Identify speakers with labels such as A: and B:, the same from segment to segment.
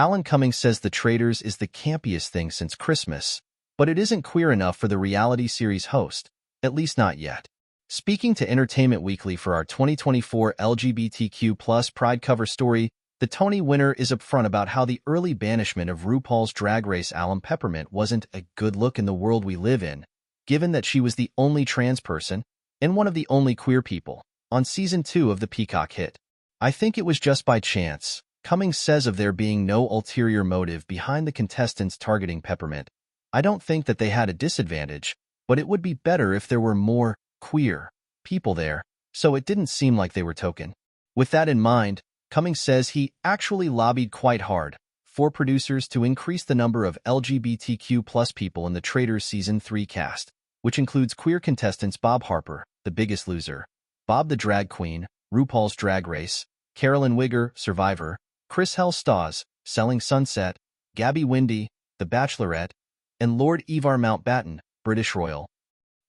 A: Alan Cumming says The Traitors is the campiest thing since Christmas, but it isn't queer enough for the reality series host, at least not yet. Speaking to Entertainment Weekly for our 2024 LGBTQ+ Pride cover story, the Tony winner is upfront about how the early banishment of RuPaul's Drag Race alum Peppermint wasn't a good look in the world we live in, given that she was the only trans person and one of the only queer people on Season 2 of the Peacock hit. I think it was just by chance. Cummings says of there being no ulterior motive behind the contestants targeting Peppermint. I don't think that they had a disadvantage, but it would be better if there were more queer people there, so it didn't seem like they were token. With that in mind, Cummings says he actually lobbied quite hard for producers to increase the number of LGBTQ+ people in the Traitors Season 3 cast, which includes queer contestants Bob Harper, The Biggest Loser, Bob the Drag Queen, RuPaul's Drag Race, Carolyn Wigger, Survivor, Chris Hell-Staz, Selling Sunset, Gabby Windey, The Bachelorette, and Lord Ivar Mountbatten, British Royal.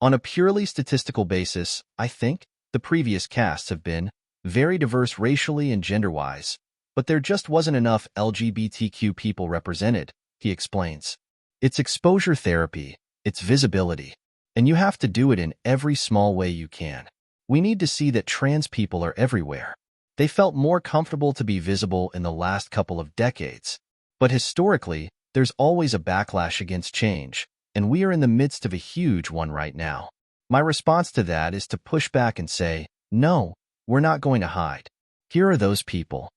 A: On a purely statistical basis, I think the previous casts have been very diverse racially and gender-wise, but there just wasn't enough LGBTQ people represented, he explains. It's exposure therapy, it's visibility, and you have to do it in every small way you can. We need to see that trans people are everywhere. They felt more comfortable to be visible in the last couple of decades. But historically, there's always a backlash against change, and we are in the midst of a huge one right now. My response to that is to push back and say, no, we're not going to hide. Here are those people.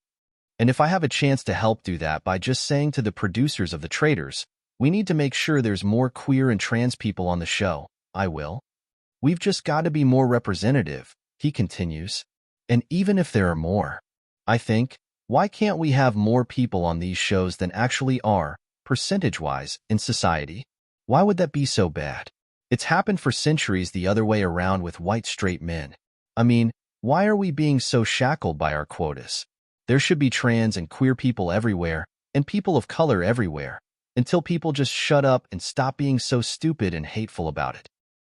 A: And if I have a chance to help do that by just saying to the producers of The Traitors, we need to make sure there's more queer and trans people on the show, I will. We've just got to be more representative, he continues. And even if there are more, I think, why can't we have more people on these shows than actually are, percentage-wise, in society? Why would that be so bad? It's happened for centuries the other way around with white straight men. I mean, why are we being so shackled by our quotas? There should be trans and queer people everywhere, and people of color everywhere, until people just shut up and stop being so stupid and hateful about it.